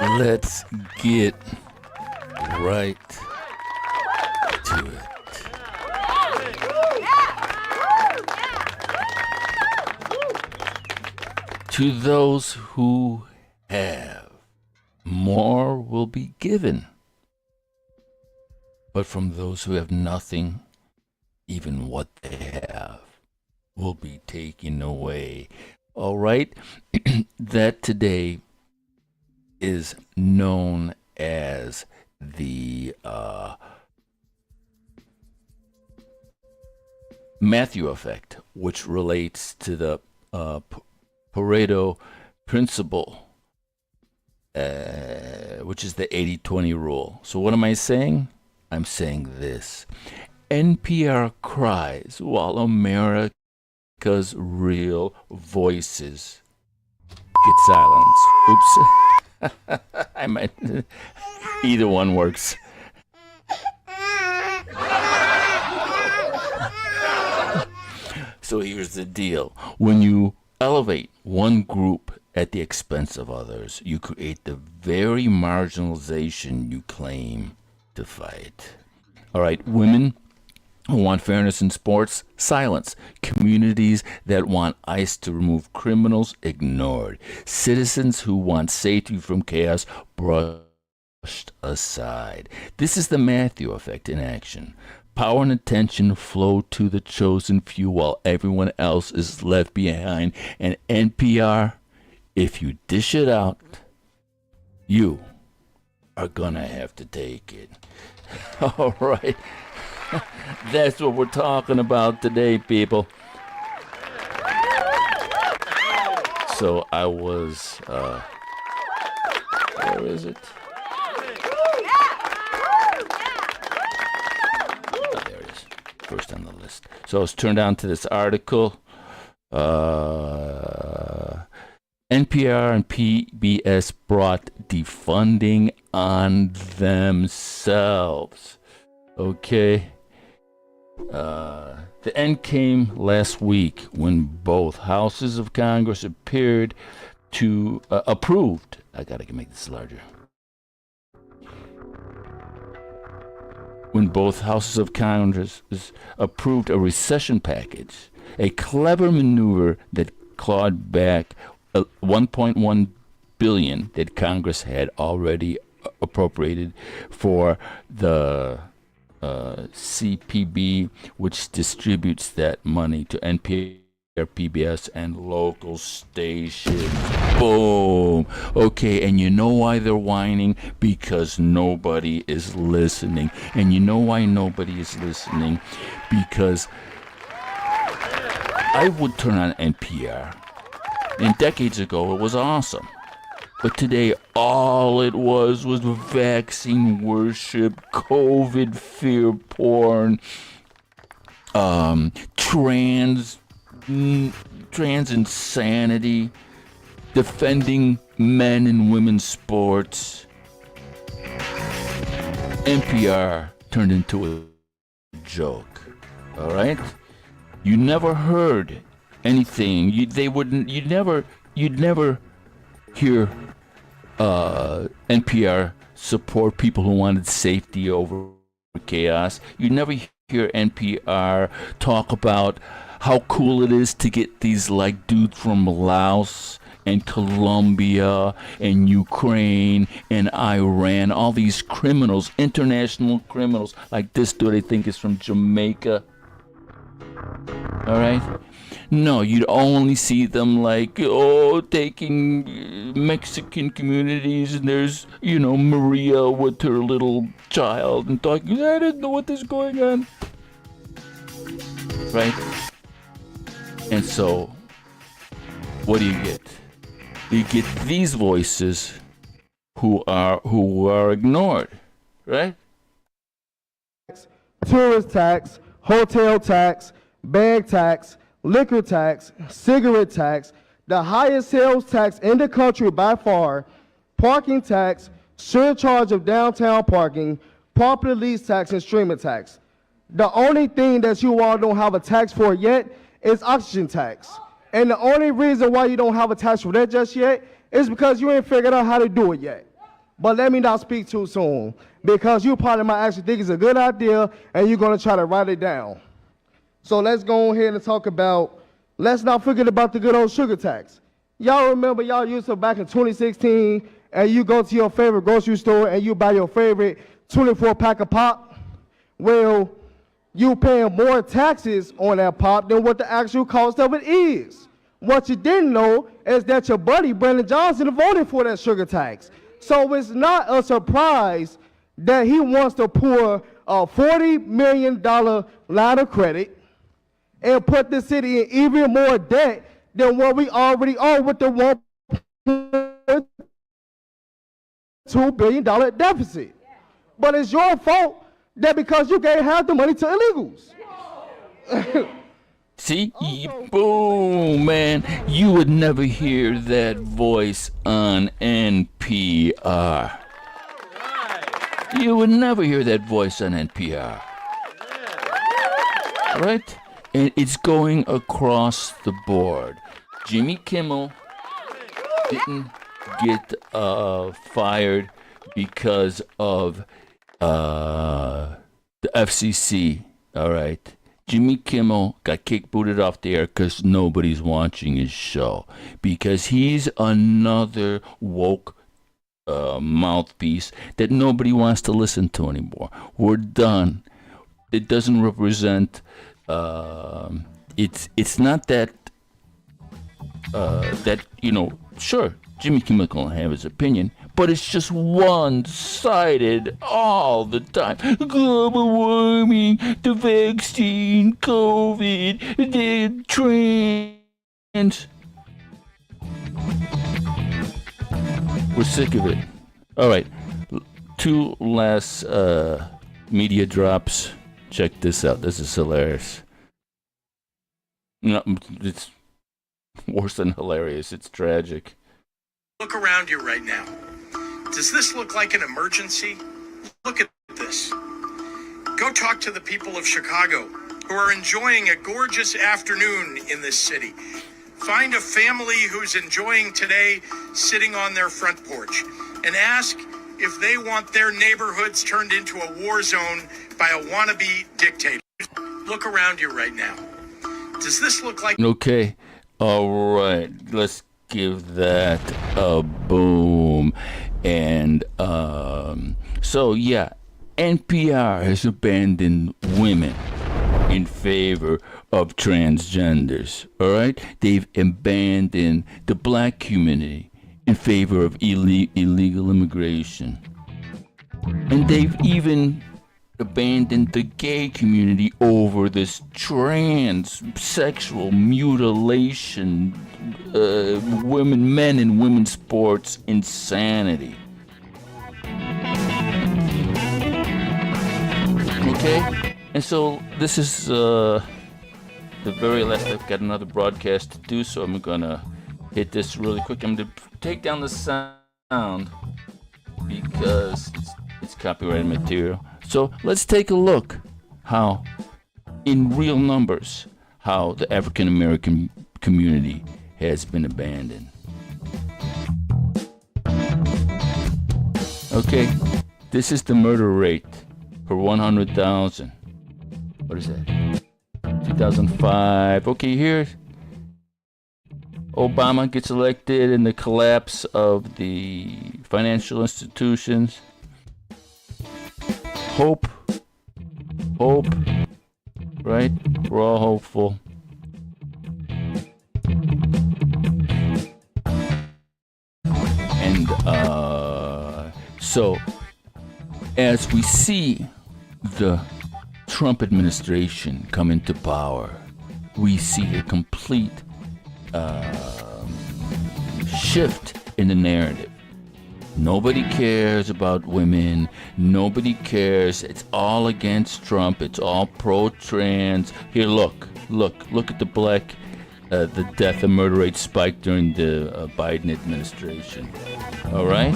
Let's get right to it. To those who have, more will be given. But from those who have nothing, even what they have will be taken away. All right? That today is known as the Matthew effect, which relates to the Pareto principle, which is the 80-20 rule. So what am I saying? I'm saying this. NPR cries while America's real voices get silenced. Oops. I might. Either one works. So here's the deal. When you elevate one group at the expense of others, you create the very marginalization you claim to fight. All right, women who want fairness in sports, silence. Communities that want ICE to remove criminals, ignored. Citizens who want safety from chaos, brushed aside. This is the Matthew effect in action. Power and attention flow to the chosen few while everyone else is left behind. And NPR, if you dish it out, you are gonna have to take it. All right. That's what we're talking about today, people. So I was, where is it? Oh, there it is. First on the list. So I was turned on to this article. NPR and PBS brought defunding on themselves. Okay. The end came last week when both houses of Congress appeared to approved. I gotta make this larger. When both houses of Congress approved a recession package, a clever maneuver that clawed back 1.1 billion that Congress had already appropriated for the CPB, which distributes that money to NPR, PBS, and local stations. Boom. Okay, and you know why they're whining? Because nobody is listening. And you know why nobody is listening? Because I would turn on NPR. And decades ago, it was awesome. But today, all it was vaccine worship, COVID fear porn, trans insanity, defending men and women's sports. NPR turned into a joke. All right, you never heard anything. You'd never hear NPR support people who wanted safety over chaos. You never hear NPR talk about how cool it is to get these like dudes from Laos and Colombia and Ukraine and Iran, all these criminals, international criminals, like this dude I think is from Jamaica. All right? No, you'd only see them like, taking Mexican communities, and there's, Maria with her little child and talking, I didn't know what is going on. Right? And so, what do you get? You get these voices who are ignored, right? Tourist tax, hotel tax, bag tax, liquor tax, cigarette tax, the highest sales tax in the country by far, parking tax, surcharge of downtown parking, property lease tax, and streaming tax. The only thing that you all don't have a tax for yet is oxygen tax. And the only reason why you don't have a tax for that just yet is because you ain't figured out how to do it yet. But let me not speak too soon because you probably might actually think it's a good idea and you're going to try to write it down. So let's go ahead and talk about, let's not forget about the good old sugar tax. Y'all remember y'all used to back in 2016 and you go to your favorite grocery store and you buy your favorite 24 pack of pop? Well, you paying more taxes on that pop than what the actual cost of it is. What you didn't know is that your buddy Brandon Johnson voted for that sugar tax. So it's not a surprise that he wants to pour a $40 million line of credit and put the city in even more debt than what we already are with the $1.2 billion deficit. But it's your fault that because you gave half the money to illegals. See? Boom, man. You would never hear that voice on NPR. You would never hear that voice on NPR. Right? And it's going across the board. Jimmy Kimmel didn't get fired because of the FCC, all right? Jimmy Kimmel got booted off the air because nobody's watching his show. Because he's another woke mouthpiece that nobody wants to listen to anymore. We're done. It doesn't represent... it's not that... sure, Jimmy Kimmel can have his opinion, but it's just one-sided all the time. Global warming, the vaccine, COVID, the trans. We're sick of it. All right, two last media drops. Check this out. This is hilarious. No, it's worse than hilarious. It's tragic. Look around you right now. Does this look like an emergency? Look at this. Go talk to the people of Chicago who are enjoying a gorgeous afternoon in this city. Find a family who's enjoying today sitting on their front porch and ask if they want their neighborhoods turned into a war zone by a wannabe dictator. Look around you right now. Does this look like... Okay. All right. Let's give that a boom. And so yeah, NPR has abandoned women in favor of transgenders. All right, they've abandoned the black community in favor of illegal immigration, and they've even abandoned the gay community over this trans sexual mutilation, men and women's sports insanity. Okay, and so this is the very last. I've got another broadcast to do, so I'm gonna hit this really quick. I'm gonna take down the sound because it's copyrighted material. So let's take a look how, in real numbers, how the African American community has been abandoned. Okay, this is the murder rate per 100,000. What is that? 2005. Okay, here Obama gets elected and the collapse of the financial institutions. Hope, right? We're all hopeful. And so as we see the Trump administration come into power, we see a complete shift in the narrative. Nobody cares about women. Nobody cares. It's all against Trump. It's all pro-trans. Here, look at the black, the death and murder rate spike during the Biden administration. All right?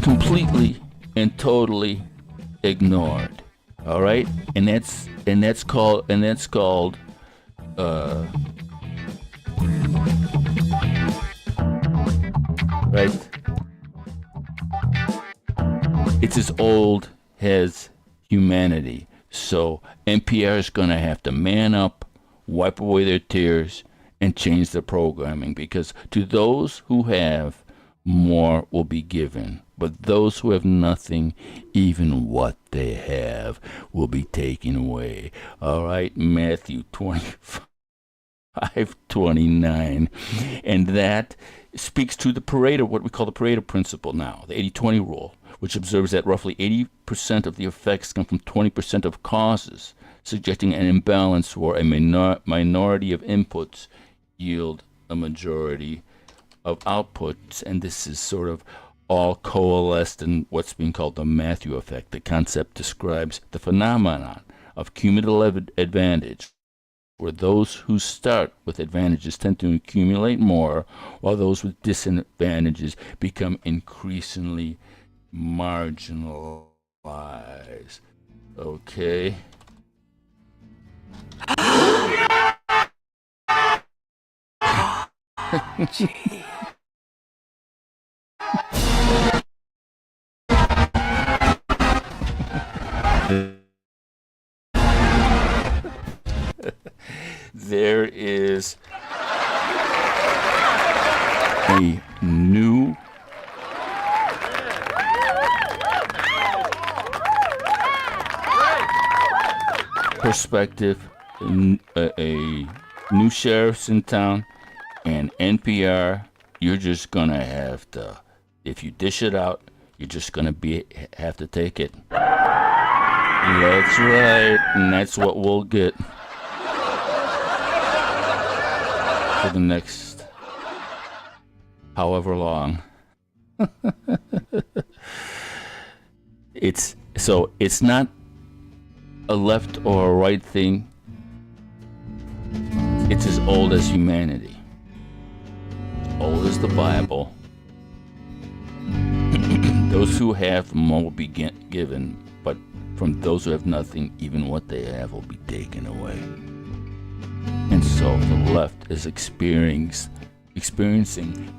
Completely and totally ignored. All right? And that's called right? It's as old as humanity. So NPR is going to have to man up, wipe away their tears, and change the programming, because to those who have, more will be given. But those who have nothing, even what they have, will be taken away. All right, Matthew 25:29. And that speaks to the Pareto, what we call the Pareto principle now, the 80-20 rule, which observes that roughly 80% of the effects come from 20% of causes, suggesting an imbalance where a minority of inputs yield a majority of outputs. And this is sort of all coalesced in what's being called the Matthew effect. The concept describes the phenomenon of cumulative advantage, where those who start with advantages tend to accumulate more, while those with disadvantages become increasingly marginalized. Okay. There is a new perspective, a new sheriff's in town, and NPR, you're just gonna have to, if you dish it out, you're just gonna have to take it. That's right, and that's what we'll get for the next however long. It's not a left or a right thing. It's as old as humanity, old as the Bible. Those who have more will be given, but from those who have nothing, even what they have will be taken away. And so the left is experiencing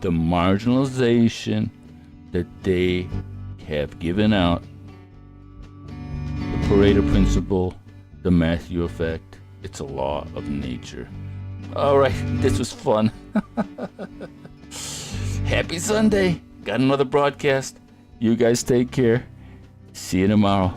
the marginalization that they have given out. The Pareto principle, the Matthew effect, it's a law of nature. All right, this was fun. Happy Sunday. Got another broadcast. You guys take care. See you tomorrow.